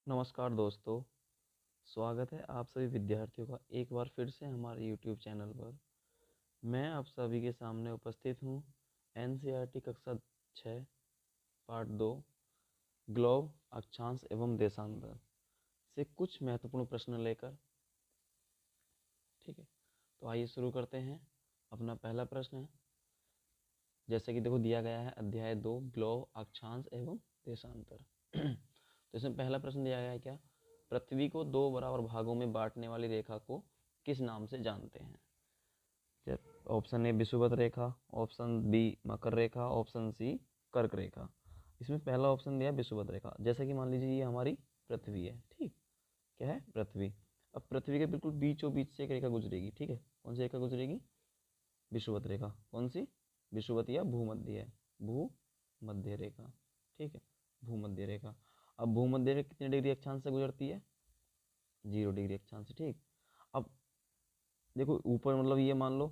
नमस्कार दोस्तों, स्वागत है आप सभी विद्यार्थियों का एक बार फिर से हमारे YouTube चैनल पर। मैं आप सभी के सामने उपस्थित हूँ NCERT कक्षा 6 पार्ट 2 ग्लोब अक्षांश एवं देशांतर से कुछ महत्वपूर्ण प्रश्न लेकर। ठीक है, तो आइए शुरू करते हैं। अपना पहला प्रश्न है, जैसे कि देखो दिया गया है अध्याय 2 ग्लोब अक्षांश एवं देशांतर। तो इसमें पहला प्रश्न दिया गया है क्या, पृथ्वी को दो बराबर भागों में बांटने वाली रेखा को किस नाम से जानते हैं? ऑप्शन ए विषुवत रेखा, ऑप्शन बी मकर रेखा, ऑप्शन सी कर्क रेखा। इसमें पहला ऑप्शन दिया विषुवत रेखा। जैसे कि मान लीजिए ये हमारी पृथ्वी है, ठीक, क्या है पृथ्वी। अब पृथ्वी के बिल्कुल बीचों बीच से एक रेखा गुजरेगी, ठीक है, कौन सी रेखा गुजरेगी? विषुवत रेखा। कौन सी? विषुवत या भूमध्य है, भूमध्य रेखा, ठीक है, भूमध्य रेखा। अब भूमध्य रेखा कितने डिग्री अक्षांश से गुजरती है? 0 डिग्री अक्षांश से, ठीक। अब देखो ऊपर मतलब ये मान लो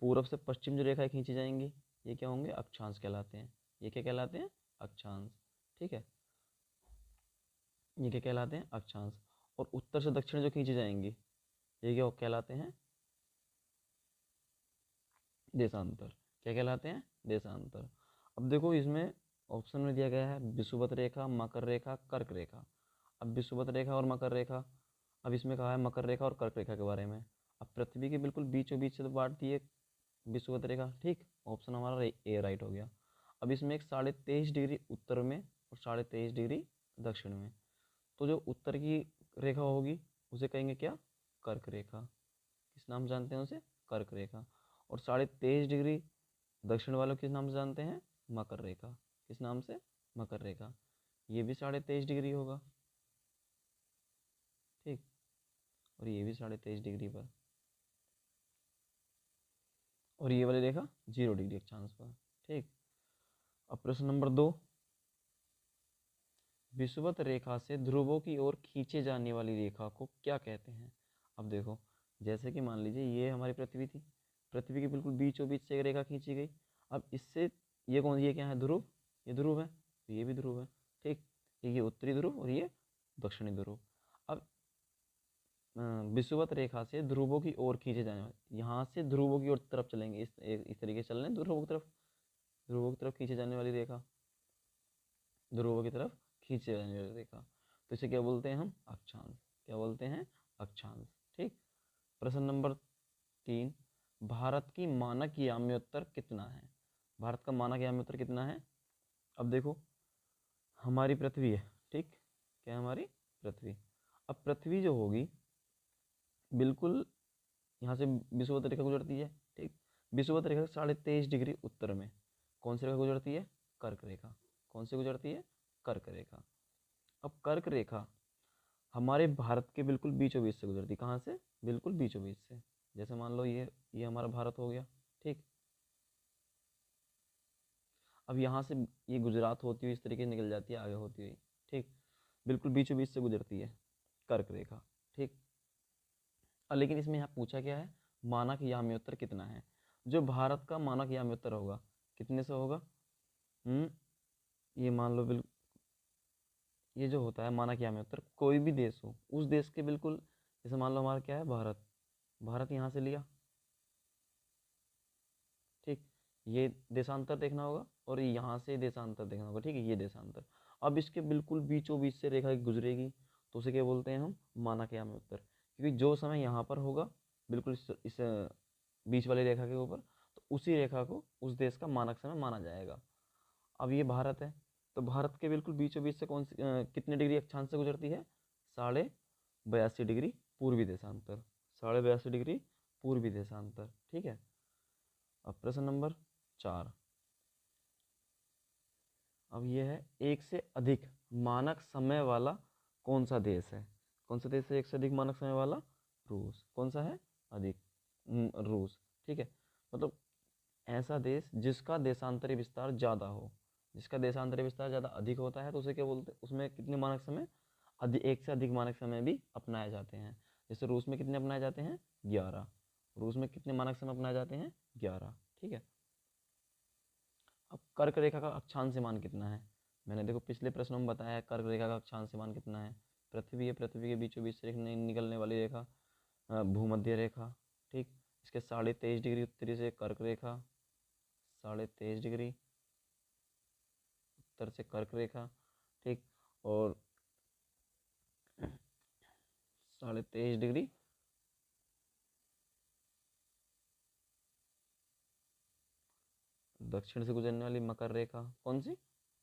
पूरब से पश्चिम जो रेखाएं खींची जाएंगी ये क्या होंगे? अक्षांश कहलाते हैं। ये क्या कहलाते हैं? अक्षांश, ठीक है, ये क्या कहलाते हैं? अक्षांश। और उत्तर से दक्षिण जो खींची जाएंगी ये क्या कहलाते हैं? देशांतर। क्या कहलाते हैं? देशांतर। अब देखो इसमें ऑप्शन में दिया गया है विषुवत रेखा, मकर रेखा, कर्क रेखा। अब विषुवत रेखा और मकर रेखा, अब इसमें कहा है मकर रेखा और कर्क रेखा के बारे में। अब पृथ्वी के बिल्कुल बीचों बीच से तो बांट दी है विषुवत रेखा, ठीक, ऑप्शन हमारा ए राइट हो गया। अब इसमें एक 23.5 डिग्री उत्तर में और 23.5 डिग्री दक्षिण में, तो जो उत्तर की रेखा होगी उसे कहेंगे क्या? कर्क रेखा। किस नाम से जानते हैं उसे? कर्क रेखा। और 23.5 डिग्री दक्षिण वालों किस नाम से जानते हैं? मकर रेखा। किस नाम से? मकर रेखा। ये भी 23.5 डिग्री होगा, ठीक, और ये भी 23.5 डिग्री पर, और ये वाली रेखा 0 डिग्री अक्षांश पर, ठीक। अब प्रश्न नंबर 2, विषुवत रेखा से ध्रुवों की ओर खींचे जाने वाली रेखा को क्या कहते हैं? अब देखो जैसे कि मान लीजिए ये हमारी पृथ्वी थी, पृथ्वी के बिल्कुल बीचों बीच से एक रेखा खींची गई। अब इससे ये कौन, ये क्या है? ध्रुव। ये ध्रुव है, तो ये भी ध्रुव है, ठीक। ये उत्तरी ध्रुव और ये दक्षिणी ध्रुव। अब विषुवत रेखा से ध्रुवों की ओर खींचे जाने वाले, यहाँ से ध्रुवों की ओर तरफ चलेंगे, इस तरीके से चल रहे हैं ध्रुवों की तरफ, ध्रुवों की तरफ खींचे जाने वाली रेखा, ध्रुवों की तरफ खींचे जाने वाली रेखा, तो इसे क्या बोलते हैं हम? अक्षांश। क्या बोलते हैं? अक्षांश, ठीक। प्रश्न नंबर 3, भारत की मानक याम्योत्तर कितना है? भारत का मानक याम्योत्तर कितना है? अब देखो हमारी पृथ्वी है, ठीक, क्या है हमारी पृथ्वी। अब पृथ्वी जो होगी बिल्कुल यहाँ से विषुवत रेखा गुजरती है, ठीक, विषुवत रेखा 23.5 डिग्री उत्तर में कौन सी रेखा गुजरती है? कर्क रेखा। कौन सी गुजरती है? कर्क रेखा। अब कर्क रेखा हमारे भारत के बिल्कुल बीचों बीच से गुजरती है। कहाँ से? बिल्कुल बीचों बीच से। जैसे मान लो ये हमारा भारत हो गया, ठीक। अब यहाँ से ये गुजरात होती हुई इस तरीके से निकल जाती है आगे होती हुई, ठीक, बिल्कुल बीचों बीच से गुजरती है कर्क रेखा, ठीक। लेकिन इसमें यहाँ पूछा क्या है? मानक याम्योत्तर कितना है? जो भारत का मानक याम्योत्तर होगा कितने से होगा? ये मान लो बिल्कुल, ये जो होता है मानक याम्योत्तर कोई भी देश हो उस देश के बिल्कुल, जैसे मान लो हमारा क्या है? भारत, भारत यहाँ से लिया, ठीक, ये देशांतर देखना होगा और यहाँ से देशांतर देखना होगा, ठीक है, ये देशांतर। अब इसके बिल्कुल बीचों बीच से रेखा गुजरेगी तो उसे क्या बोलते हैं हम? मानक याम्योत्तर। क्योंकि जो समय यहाँ पर होगा बिल्कुल इस बीच वाली रेखा के ऊपर, तो उसी रेखा को उस देश का मानक समय माना जाएगा। अब ये भारत है, तो भारत के बिल्कुल बीचों बीच से कितने डिग्री अक्षांश से गुजरती है? 82.5 डिग्री पूर्वी देशांतर, 82.5 डिग्री पूर्वी देशांतर, ठीक है। अब प्रश्न नंबर 4, अब ये है एक से अधिक मानक समय वाला कौन सा देश है? कौन सा देश है एक से अधिक मानक समय वाला? रूस। कौन सा है? अधिक, रूस, ठीक है। मतलब ऐसा देश जिसका देशांतरी विस्तार ज़्यादा हो, जिसका देशांतरी विस्तार ज़्यादा अधिक होता है तो उसे क्या बोलते हैं? उसमें कितने मानक समय? एक से अधिक मानक समय भी अपनाए जाते हैं। जैसे रूस में कितने अपनाए जाते हैं? 11। रूस में कितने मानक समय अपनाए जाते हैं? 11, ठीक है। अब कर्क रेखा का अक्षांश मान कितना है? मैंने देखो पिछले प्रश्नों में बताया है कर्क रेखा का अक्षांश मान कितना है। पृथ्वी है, पृथ्वी के बीचों बीच से निकलने वाली रेखा भूमध्य रेखा। ठीक, इसके 23.5 डिग्री उत्तरी से कर्क रेखा, 23.5 डिग्री उत्तर से कर्क रेखा। ठीक, और 23.5 डिग्री दक्षिण से गुजरने वाली मकर रेखा। कौन सी?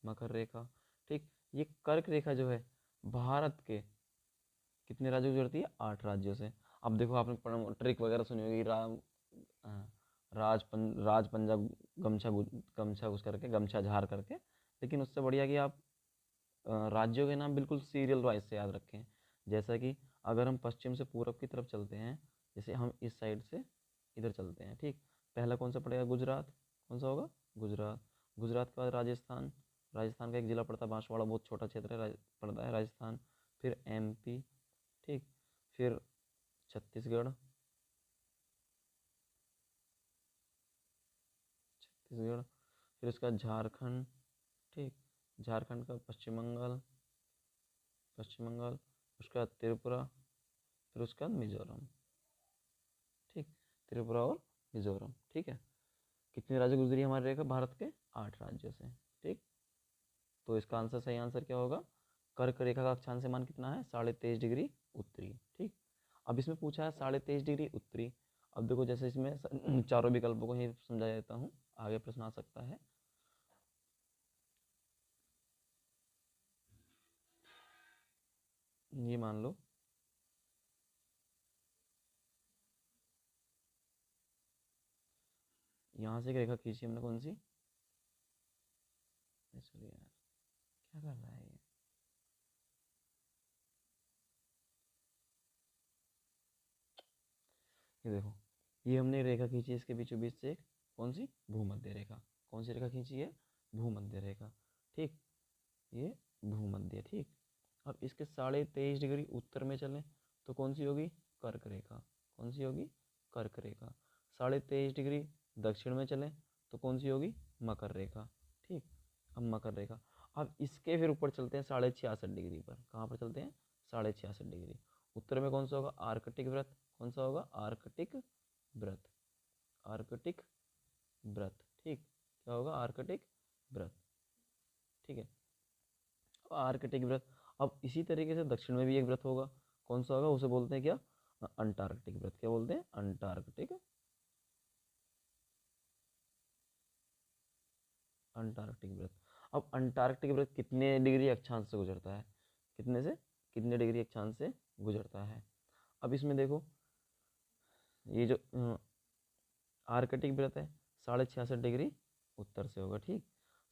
मकर रेखा। ठीक, ये कर्क रेखा जो है भारत के कितने राज्यों से जुड़ती है? 8 राज्यों से। अब देखो, आपने ट्रिक वगैरह सुनी होगी, राज पंजा गमछा घुस करके, गमछा झार करके। लेकिन उससे बढ़िया कि आप राज्यों के नाम बिल्कुल सीरियल वाइज से याद रखें। जैसा कि अगर हम पश्चिम से पूरब की तरफ चलते हैं, जैसे हम इस साइड से इधर चलते हैं। ठीक, पहला कौन सा पड़ेगा? गुजरात। कौन सा होगा? गुजरात। गुजरात के बाद राजस्थान, राजस्थान का एक जिला पड़ता है बांसवाड़ा, बहुत छोटा क्षेत्र है, पड़ता है राजस्थान। फिर एमपी। ठीक, फिर छत्तीसगढ़, छत्तीसगढ़। फिर उसका झारखंड। ठीक, झारखंड का पश्चिम बंगाल, पश्चिम बंगाल। उसके बाद त्रिपुरा, फिर उसका मिजोरम। ठीक, त्रिपुरा और मिजोरम। ठीक है, कितने राज्य गुजरी हमारी रेखा? भारत के 8 राज्यों से। ठीक, तो इसका आंसर, सही आंसर क्या होगा? कर्क रेखा का अक्षांश मान कितना है? 23.5 डिग्री उत्तरी। ठीक, अब इसमें पूछा है 23.5 डिग्री उत्तरी। अब देखो, जैसे इसमें चारों विकल्पों को ही समझा देता हूँ, आगे प्रश्न आ सकता है। ये मान लो, यहाँ से एक रेखा खींची हमने, कौन सी? सॉरी यार, क्या कर रहा है ये? ये देखो, ये हमने रेखा खींची, इसके बीचों बीच से एक कौन सी? भूमध्य रेखा। कौन सी रेखा खींची है? भूमध्य रेखा। ठीक, ये भूमध्य। ठीक, अब इसके 23.5 डिग्री उत्तर में चलें तो कौन सी होगी? कर्क रेखा। कौन सी होगी? कर्क रेखा। 23.5 डिग्री दक्षिण में चलें तो कौन सी होगी? मकर रेखा। ठीक, अब मकर रेखा। अब इसके फिर ऊपर चलते हैं 66.5 डिग्री पर। कहाँ पर चलते हैं? 66.5 डिग्री उत्तर में कौन सा होगा? आर्कटिक व्रत। कौन सा होगा? आर्कटिक व्रत। आर्कटिक व्रत। ठीक, क्या होगा? आर्कटिक व्रत। ठीक है, आर्कटिक व्रत। अब इसी तरीके से दक्षिण में भी एक व्रत होगा। कौन सा होगा? उसे बोलते हैं क्या? अंटार्कटिक व्रत। क्या बोलते हैं? अंटार्कटिक, अंटार्कटिक व्रत। अब अंटार्कटिक व्रत कितने डिग्री अक्षांश से गुजरता है? कितने से कितने डिग्री अक्षांश से गुजरता है? अब इसमें देखो, ये जो आर्कटिक व्रत है 66.5 डिग्री उत्तर से होगा। ठीक,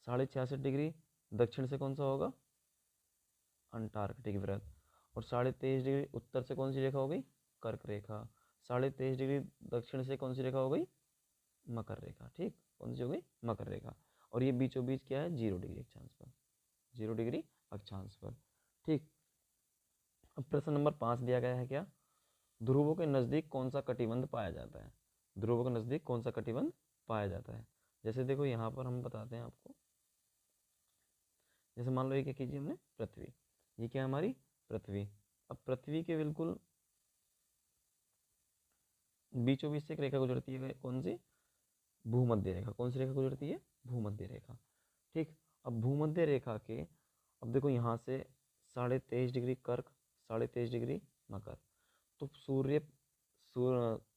66.5 डिग्री दक्षिण से कौन सा होगा? अंटार्कटिक व्रत। और 23.5 डिग्री उत्तर से कौन सी रेखा हो गई? कर्क रेखा। 23.5 डिग्री दक्षिण से कौन सी रेखा हो गई? मकर रेखा। ठीक, कौन सी हो गई? मकर रेखा। और ये बीचों बीच क्या है? 0 डिग्री अक्षांश पर, 0 डिग्री अक्षांश पर। ठीक, अब प्रश्न नंबर 5 दिया गया है क्या? ध्रुवों के नज़दीक कौन सा कटिबंध पाया जाता है? ध्रुवों के नज़दीक कौन सा कटिबंध पाया जाता है? जैसे देखो, यहाँ पर हम बताते हैं आपको। जैसे मान लो, ये क्या कीजिए हमने? पृथ्वी। ये क्या है हमारी? पृथ्वी। अब पृथ्वी के बिल्कुल बीचों बीच से एक रेखा गुजरती है, कौन सी? भूमध्य रेखा। कौन सी रेखा गुजरती है? भूमध्य रेखा। ठीक, अब भूमध्य रेखा के, अब देखो यहाँ से 23.5 डिग्री कर्क, 23.5 डिग्री मकर। तो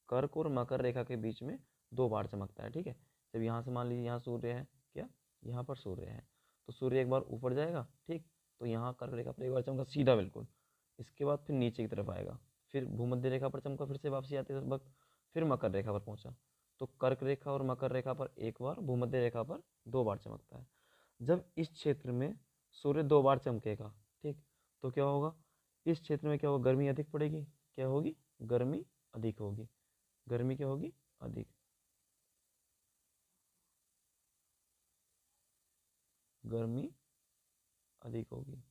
कर्क और मकर रेखा के बीच में 2 बार चमकता है। ठीक है, जब यहाँ से मान लीजिए यहाँ सूर्य है, क्या यहाँ पर सूर्य है, तो सूर्य एक बार ऊपर जाएगा। ठीक, तो यहाँ कर्क रेखा पर एक बार चमका सीधा बिल्कुल, इसके बाद फिर नीचे की तरफ आएगा, फिर भूमध्य रेखा पर चमका, फिर से वापसी आते वक्त फिर मकर रेखा पर पहुंचा। तो कर्क रेखा और मकर रेखा पर एक बार, भूमध्य रेखा पर 2 बार चमकता है। जब इस क्षेत्र में सूर्य 2 बार चमकेगा, ठीक, तो क्या होगा? इस क्षेत्र में क्या होगा? गर्मी अधिक पड़ेगी। क्या होगी? गर्मी अधिक होगी। गर्मी क्या होगी? अधिक। गर्मी अधिक होगी।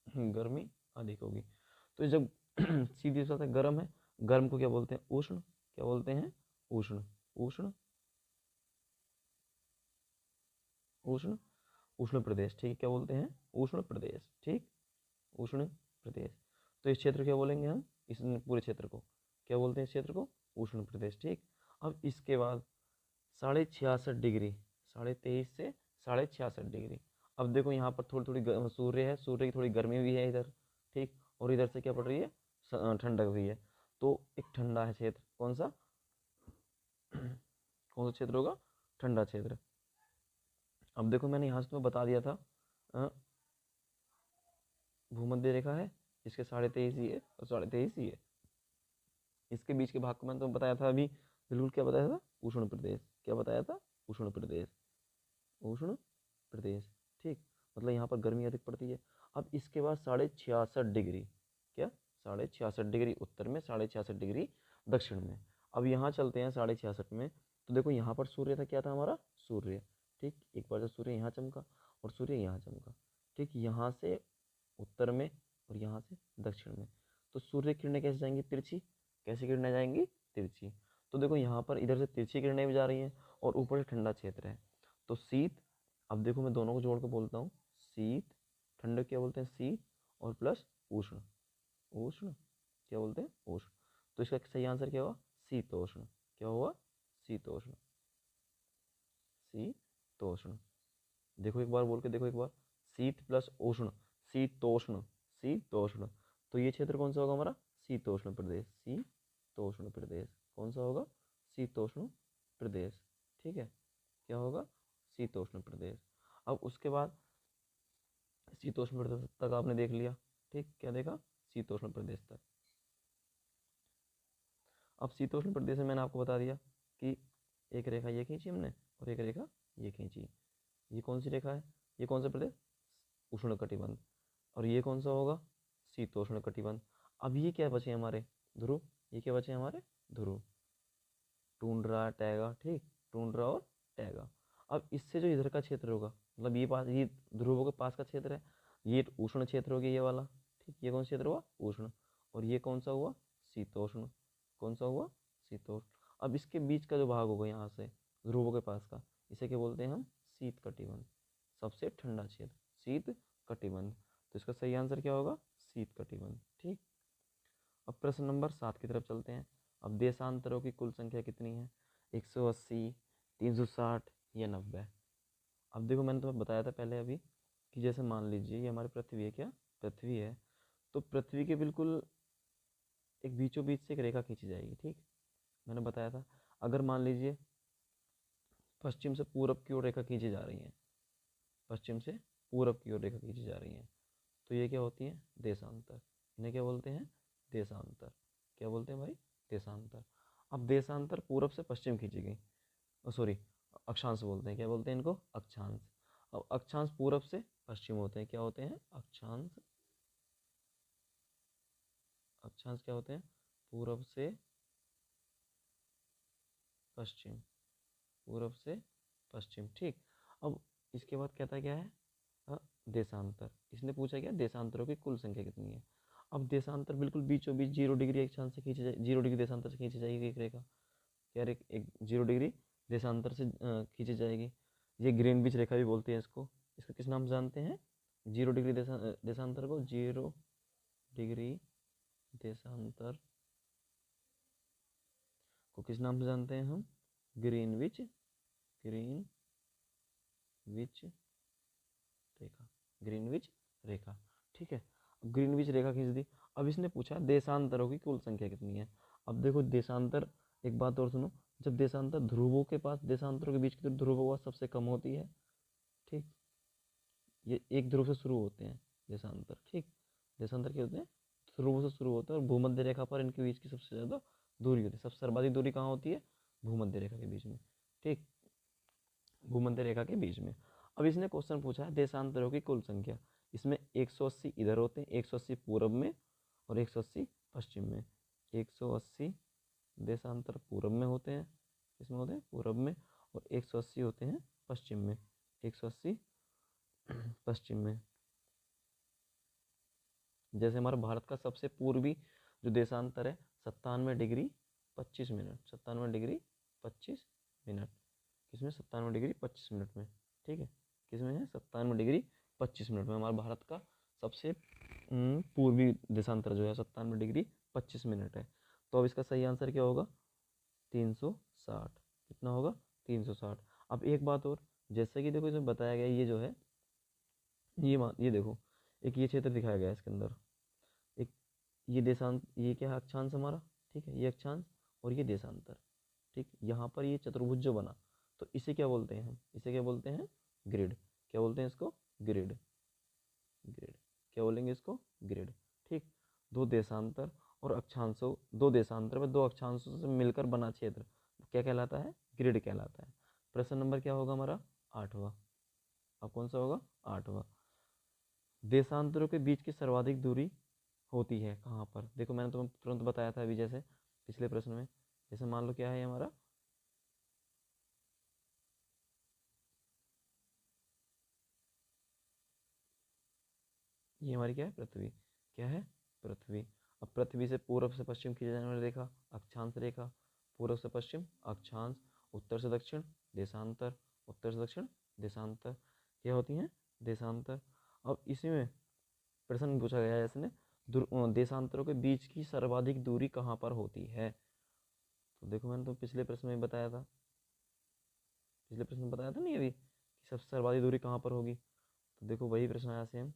गर्मी अधिक होगी। तो जब सीधी सी बात है, गर्म है, गर्म को क्या बोलते हैं? उष्ण। क्या बोलते हैं? उष्ण। उष्ण, उष्ण, उष्ण प्रदेश, ठीक है, क्या बोलते हैं, उष्ण प्रदेश, ठीक, उष्ण प्रदेश। तो इस क्षेत्र क्या बोलेंगे हम, इस पूरे क्षेत्र को क्या बोलते हैं, इस क्षेत्र को उष्ण प्रदेश, ठीक। अब इसके बाद 66.5 डिग्री, 23.5 से 66.5 डिग्री। अब देखो यहाँ पर थोड़ी थोड़ी सूर्य है, सूर्य की थोड़ी गर्मी भी है इधर, ठीक, और इधर से क्या पड़ रही है, ठंडक भी है। तो एक ठंडा है क्षेत्र, कौन सा कौन सा क्षेत्र होगा, ठंडा क्षेत्र। अब देखो मैंने यहाँ से तुम्हें बता दिया था, भूमध्य रेखा है, इसके 23.5 ही है और 23.5 ही है। इसके बीच के भाग को मैंने तुम्हें बताया था अभी, बिल्कुल क्या बताया था, उष्ण प्रदेश, क्या बताया था, उष्ण प्रदेश, उष्ण प्रदेश, ठीक, मतलब यहाँ पर गर्मी अधिक पड़ती है। अब इसके बाद 66.5 डिग्री, क्या 66.5 डिग्री उत्तर में, 66.5 डिग्री दक्षिण में। अब यहाँ चलते हैं 66.5 में, तो देखो यहाँ पर सूर्य था, क्या था हमारा, सूर्य, ठीक, एक बार जब सूर्य यहाँ चमका और सूर्य यहाँ चमका, ठीक, यहाँ से उत्तर में और यहाँ से दक्षिण में, तो सूर्य किरणें कैसे जाएंगी, तिरछी, कैसी किरणें जाएंगी, तिरछी। तो देखो यहाँ पर इधर से तिरछी किरणें भी जा रही हैं और ऊपर से ठंडा क्षेत्र है, तो शीत। अब देखो मैं दोनों को जोड़ कर बोलता हूँ, शीत, ठंडक क्या बोलते हैं, शीत, और प्लस उष्ण, उष्ण क्या बोलते हैं, उष्ण। तो इसका सही आंसर क्या हुआ, शीतोष्ण, क्या हुआ, शीतोष्ण, शीतोष्ण। देखो एक बार बोल के देखो एक बार, शीत प्लस उष्ण, शीतोष्ण, शीतोष्ण। तो ये क्षेत्र कौन सा होगा हमारा, शीतोष्ण प्रदेश, शीतोष्ण प्रदेश, कौन सा होगा, शीतोष्ण प्रदेश, ठीक है, क्या होगा, शीतोष्ण प्रदेश। अब उसके बाद शीतोष्ण प्रदेश तक आपने देख लिया, ठीक, क्या देखा, शीतोष्ण प्रदेश तक। अब शीतोष्ण प्रदेश में मैंने आपको बता दिया कि एक रेखा ये खींची हमने और एक रेखा ये खींची, ये कौन सी रेखा है, ये कौन सा प्रदेश, उष्ण कटिबंध, और ये कौन सा होगा, शीतोष्ण कटिबंध। अब ये क्या बचे हमारे, ध्रुव, ये क्या बचे हमारे, ध्रुव, टूंड्रा टैगा, ठीक, टूंड्रा और टैगा। अब इससे जो इधर का क्षेत्र होगा, मतलब ये पास, ये ध्रुवों के पास का क्षेत्र है, ये उष्ण क्षेत्र हो गया ये वाला, ठीक, ये कौन सा क्षेत्र हुआ, उष्ण, और ये कौन सा हुआ, शीतोष्ण, कौन सा हुआ, शीतोष्ण। अब इसके बीच का जो भाग होगा यहाँ से ध्रुवों के पास का, इसे क्या बोलते हैं हम, शीत कटिबंध, सबसे ठंडा क्षेत्र, शीत कटिबंध। तो इसका सही आंसर क्या होगा, शीत कटिबंध, ठीक। अब प्रश्न नंबर 7 की तरफ चलते हैं। अब देशांतरों की कुल संख्या कितनी है, 180, 360 या 90। अब देखो मैंने तुम्हें बताया था पहले अभी कि जैसे मान लीजिए ये हमारी पृथ्वी है, क्या पृथ्वी है, तो पृथ्वी के बिल्कुल एक बीचों बीच से एक रेखा खींची जाएगी, ठीक, मैंने बताया था। अगर मान लीजिए पश्चिम से पूरब की ओर रेखा खींची जा रही है, पश्चिम से पूरब की ओर रेखा खींची जा रही है, तो ये क्या होती है, देशांतर, इन्हें क्या बोलते हैं, देशांतर, क्या बोलते हैं भाई, देशांतर। अब देशांतर पूरब से पश्चिम खींची गई, सॉरी, अक्षांश बोलते हैं, क्या बोलते हैं इनको, अक्षांश। अब अक्षांश पूरब से पश्चिम होते हैं, क्या होते हैं, अक्षांश, अक्षांश क्या होते हैं, पूरब से पश्चिम, पूरब से पश्चिम, ठीक। अब इसके बाद कहता क्या है, देशांतर, इसने पूछा क्या, देशांतरों की कुल संख्या कितनी है। अब देशांतर बिल्कुल बीचों बीच 0 डिग्री अक्षांश से खींची जाए, 0 डिग्री देशांतर से खींची जाएगी एक रेखा, क्या रे, एक 0 डिग्री देशांतर से खींची जाएगी। ये ग्रीनविच रेखा भी बोलते हैं इसको, इसको किस नाम से जानते हैं, 0 डिग्री देशांतर को, 0 डिग्री देशांतर को किस नाम से जानते हैं हम, ग्रीनविच, ग्रीनविच रेखा, ग्रीनविच रेखा, ठीक है। अब ग्रीनविच रेखा खींच दी। अब इसने पूछा देशांतरों की कुल संख्या कितनी है। अब देखो देशांतर, एक बात और सुनो, जब देशांतर ध्रुवों के पास, देशांतरों के बीच की ध्रुवों का सबसे कम होती है, ठीक, ये एक ध्रुव से शुरू होते हैं देशांतर, ठीक, देशांतर क्या होते हैं, ध्रुवों से शुरू होते हैं और भूमध्य रेखा पर इनके बीच की सबसे ज़्यादा दूरी होती है, सबसे सर्वाधिक दूरी कहाँ होती है, भूमध्य रेखा के बीच में, ठीक, भूमध्य रेखा के बीच में। अब इसने क्वेश्चन पूछा है देशांतरों की कुल संख्या, इसमें 180 इधर होते हैं, 180 पूरब में और 180 पश्चिम में, 180 देशांतर पूरब में होते हैं, किसमें होते हैं, पूरब में, और 180 होते हैं पश्चिम में, 180 पश्चिम में। जैसे हमारा भारत का सबसे पूर्वी जो देशांतर है 97 डिग्री 25 मिनट, 97 डिग्री 25 मिनट, किसमें 97 डिग्री 25 मिनट में, ठीक है, किसमें है? 97 डिग्री 25 मिनट में हमारा भारत का सबसे पूर्वी देशांतर जो है 97 डिग्री 25 मिनट है। तो अब इसका सही आंसर क्या होगा? 360। कितना होगा? 360। अब एक बात और, जैसे कि देखो इसमें बताया गया ये जो है, ये देखो एक ये क्षेत्र दिखाया गया है इसके अंदर, एक ये देशांत, ये क्या है? अक्षांश हमारा, ठीक है, ये अक्षांश और ये देशांतर, ठीक। यहाँ पर ये चतुर्भुज जो बना, तो इसे क्या बोलते हैं हम? इसे क्या बोलते हैं? ग्रिड। क्या बोलते हैं इसको? ग्रिड। ग्रिड क्या बोलेंगे इसको? ग्रिड, ठीक। दो देशांतर और अक्षांशों, दो देशांतर में दो अक्षांशों से मिलकर बना क्षेत्र क्या कहलाता है? ग्रिड कहलाता है। प्रश्न नंबर क्या होगा हमारा? 8वां। अब कौन सा होगा? 8वां। देशांतरों के बीच की सर्वाधिक दूरी होती है कहाँ पर? देखो मैंने तुम्हें तुरंत बताया था अभी, जैसे पिछले प्रश्न में, जैसे मान लो क्या है हमारा, ये हमारी क्या है? पृथ्वी। क्या है? पृथ्वी। अब पृथ्वी से पूर्व से पश्चिम खींची जाने वाली रेखा अक्षांश रेखा, पूर्व से पश्चिम अक्षांश, उत्तर से दक्षिण देशांतर, उत्तर से दक्षिण देशांतर, क्या होती हैं? देशांतर। अब इसी में प्रश्न पूछा गया है इसने, देशांतरों के बीच की सर्वाधिक दूरी कहाँ पर होती है? तो देखो मैंने तो पिछले प्रश्न में बताया था, पिछले प्रश्न में बताया था नहीं अभी, कि सबसे सर्वाधिक दूरी कहाँ पर होगी। तो देखो वही प्रश्न आया सेम।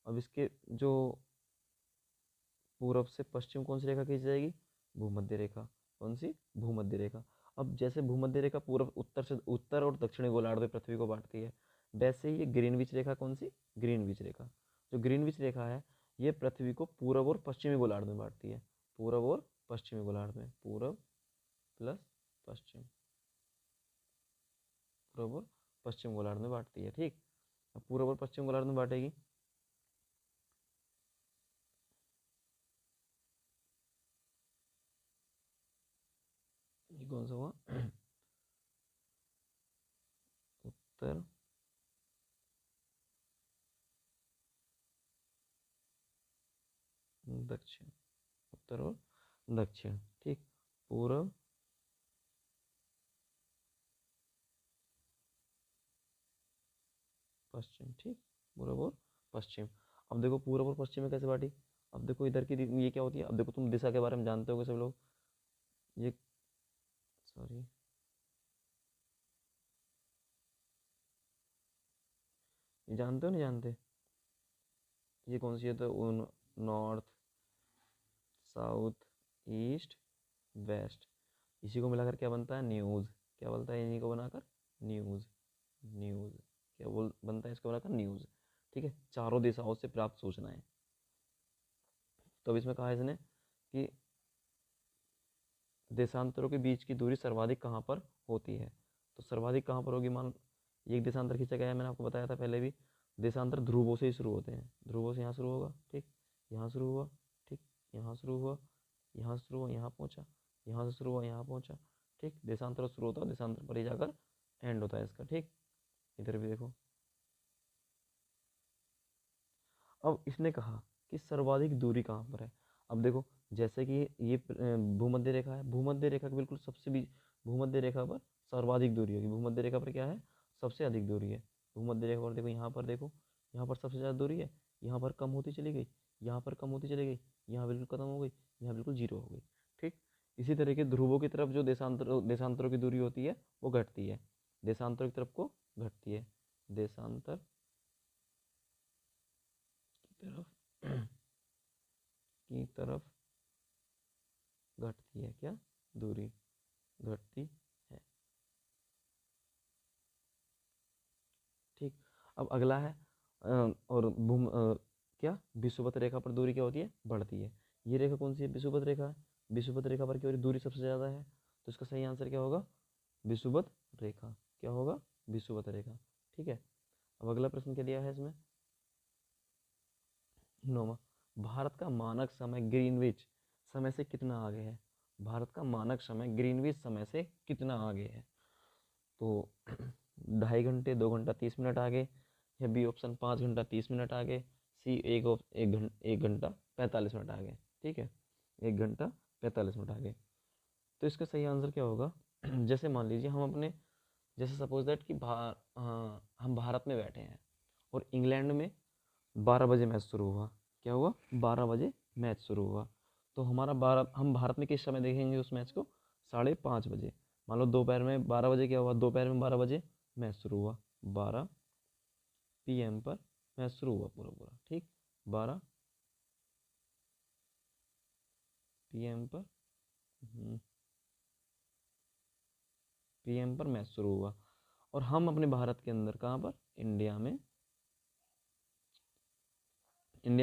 अब इसके जो पूरब से पश्चिम कौन सी रेखा खींची जाएगी? भूमध्य रेखा। कौन सी? भूमध्य रेखा। अब जैसे भूमध्य रेखा पूर्व उत्तर से, उत्तर और दक्षिणी गोलार्ध में पृथ्वी को बांटती है, वैसे ही ये ग्रीनविच रेखा, कौन सी? ग्रीनविच रेखा। जो ग्रीनविच रेखा है, ये पृथ्वी को पूर्व और पश्चिमी गोलार्ध में बांटती है। पूर्व और पश्चिमी गोलार्ध में, पूर्व प्लस पश्चिम, पूर्व और पश्चिम गोलार्ध में बांटती है, ठीक। अब पूर्व और पश्चिम गोलार्ध में बांटेगी, ये कौन सा हुआ? उत्तर, दक्षिण, उत्तर और दक्षिण, ठीक। पूर्व, पश्चिम, ठीक। पूर्व और पश्चिम। अब देखो पूर्व और पश्चिम में कैसे बांटी? अब देखो इधर की ये क्या होती है? अब देखो तुम दिशा के बारे में जानते होगे सब लोग, ये, सॉरी, ये जानते हो नहीं जानते? ये कौन सी है? तो नॉर्थ, साउथ, ईस्ट, वेस्ट, इसी को मिलाकर क्या बनता है? न्यूज़। क्या बनता है इन्हीं को बनाकर? न्यूज़। न्यूज़ क्या बोल बनता है इसको बनाकर? न्यूज़, ठीक है। चारों दिशाओं से प्राप्त सूचनाएं। तो अब इसमें कहा है इसने कि देशांतरों के बीच की दूरी सर्वाधिक कहाँ पर होती है? तो सर्वाधिक कहाँ पर होगी? मान ये एक देशांतर खींचा गया है, मैंने आपको बताया था पहले भी, देशांतर ध्रुवों से ही शुरू होते हैं। ध्रुवों से यहाँ शुरू होगा, ठीक, यहाँ शुरू हुआ, ठीक, यहाँ शुरू हुआ, यहाँ शुरू हुआ, यहाँ पहुँचा, यहाँ से शुरू हुआ, यहाँ पहुँचा, ठीक। देशांतर शुरू होता है, देशांतर पर ही जाकर एंड होता है इसका, ठीक। इधर भी देखो, अब इसने कहा कि सर्वाधिक दूरी कहाँ पर है। अब देखो जैसे कि ये भूमध्य रेखा है, भूमध्य रेखा के बिल्कुल सबसे भी, भूमध्य रेखा पर सर्वाधिक दूरी होगी। भूमध्य रेखा पर क्या है? सबसे अधिक दूरी है। भूमध्य रेखा पर देखो, यहाँ पर देखो, यहाँ पर सबसे ज़्यादा दूरी है, यहाँ पर कम होती चली गई, यहाँ पर कम होती चली गई, यहाँ बिल्कुल खत्म हो गई, यहाँ बिल्कुल जीरो हो गई, ठीक। इसी तरह के ध्रुवों की तरफ जो देशांतरों की दूरी होती है वो घटती है, देशांतरों की तरफ को घटती है, देशांतर की तरफ की तरफ घटती है, क्या? दूरी घटती है, ठीक। अब अगला है और क्या विषुवत रेखा पर दूरी क्या होती है? बढ़ती है। ये रेखा कौन सी है? विषुवत रेखा है। विषुवत रेखा पर क्या हो रही? दूरी सबसे ज़्यादा है, तो इसका सही आंसर क्या होगा? विषुवत रेखा। क्या होगा? विषुवत रेखा, ठीक है। अब अगला प्रश्न क्या दिया है इसमें? 9वां, भारत का मानक समय ग्रीनविच समय से कितना आगे है? भारत का मानक समय ग्रीनविच समय से कितना आगे है? तो 2.5 घंटे, 2 घंटा 30 मिनट आगे, या बी ऑप्शन 5 घंटा 30 मिनट आगे, सी 1 घंटा 45 मिनट आगे, ठीक है, 1 घंटा 45 मिनट आगे। तो इसका सही आंसर क्या होगा? जैसे मान लीजिए हम अपने जैसे सपोज दैट कि हम भारत में बैठे हैं और इंग्लैंड में 12 बजे मैच शुरू हुआ। क्या हुआ? 12 बजे मैच शुरू हुआ। तो हम भारत में किस समय देखेंगे उस मैच को? 5:30 बजे। मान लो दोपहर में 12 बजे क्या हुआ? दोपहर में 12 बजे मैच शुरू हुआ, 12 PM पर मैच शुरू हुआ पूरा पूरा, ठीक। 12 PM पर PM पर मैच शुरू हुआ। और हम अपने भारत के अंदर कहाँ पर? इंडिया में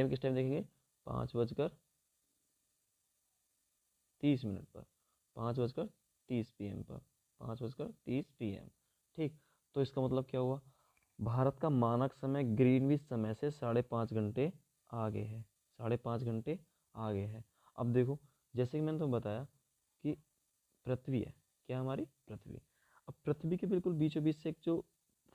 किस टाइम देखेंगे? 5:30 पर, 5:30 PM पर, 5:30 PM, ठीक। तो इसका मतलब क्या हुआ? भारत का मानक समय ग्रीनविच समय से 5.5 घंटे आगे है, 5.5 घंटे आगे है। अब देखो, जैसे कि मैंने तुम्हें बताया कि पृथ्वी है, क्या हमारी पृथ्वी। अब पृथ्वी के बिल्कुल बीचों बीच से एक जो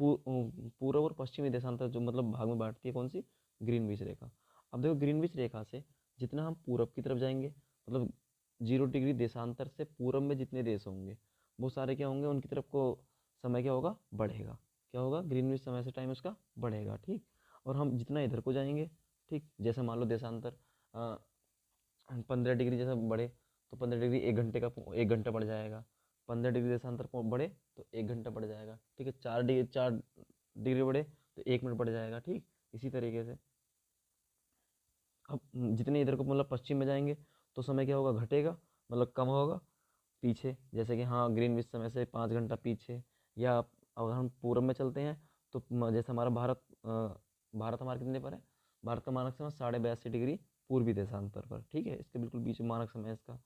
पूर्व और पश्चिमी देशांतर जो मतलब भाग में बांटती है, कौन सी? ग्रीनविच रेखा। अब देखो, ग्रीनविच रेखा से जितना हम पूरब की तरफ जाएंगे, मतलब 0 डिग्री देशांतर से पूरब में जितने देश होंगे वो सारे क्या होंगे? उनकी तरफ को समय क्या होगा? बढ़ेगा। क्या होगा? ग्रीनविच समय से टाइम उसका बढ़ेगा, ठीक। और हम जितना इधर को जाएंगे, ठीक, जैसे मान लो देशांतर 15 डिग्री जैसा बढ़े तो 15 डिग्री 1 घंटे का 1 घंटा बढ़ जाएगा। 15 डिग्री देशांतर बढ़े तो 1 घंटा बढ़ जाएगा, ठीक है। 4 डिग्री बढ़े तो 1 मिनट बढ़ जाएगा, ठीक। इसी तरीके से अब जितने इधर को मतलब पश्चिम में जाएंगे तो समय क्या होगा? घटेगा, मतलब कम होगा पीछे। जैसे कि हाँ, ग्रीनविच समय से 5 घंटा पीछे। या अगर हम पूरब में चलते हैं तो जैसे हमारा भारत हमारे कितने पर है? भारत का मानक समय 82.5 डिग्री पूर्वी देशांतर पर, ठीक है। इसके बिल्कुल बीच में मानक समय है इसका।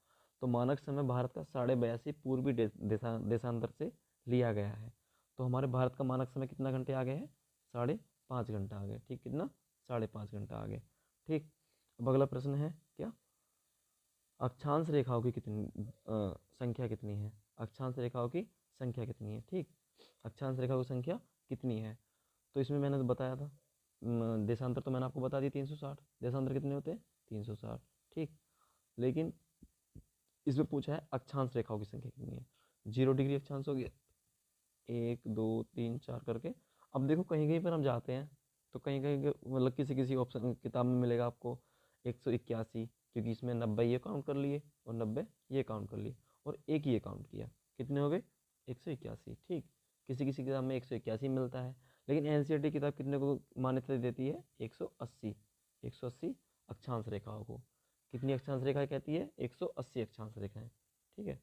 तो मानक समय भारत का 82.5 पूर्वी देशांतर से लिया गया है। तो हमारे भारत का मानक समय कितना घंटे आगे है? 5.5 घंटा आगे, ठीक। कितना? 5.5 घंटा आगे, ठीक। अब अगला प्रश्न है क्या? अक्षांश रेखाओं की संख्या कितनी है? अक्षांश रेखाओं की संख्या कितनी है, ठीक। अक्षांश रेखाओं की संख्या कितनी है? तो इसमें मैंने तो बताया था, देशांतर तो मैंने आपको बता दी 360। देशांतर कितने होते हैं? 360, ठीक। लेकिन इसमें पूछा है अक्षांश रेखाओं की संख्या कितनी है। 0 डिग्री अक्षांश हो गया, 1 2 3 4 करके। अब देखो, कहीं कहीं पर हम जाते हैं तो कहीं कहीं मतलब किसी किसी ऑप्शन किताब में मिलेगा आपको 181, क्योंकि इसमें 90 ये काउंट कर लिए और 90 ये काउंट कर लिए और एक ये काउंट किया। कितने हो गए? 181, ठीक। किसी किसी किताब में 181 मिलता है, लेकिन एनसीईआरटी किताब कितने को मान्यता देती है? 180, 180 अक्षांश रेखाओं को। कितनी अक्षांश रेखाएं कहती है? 180 अक्षांश रेखाएं, ठीक है।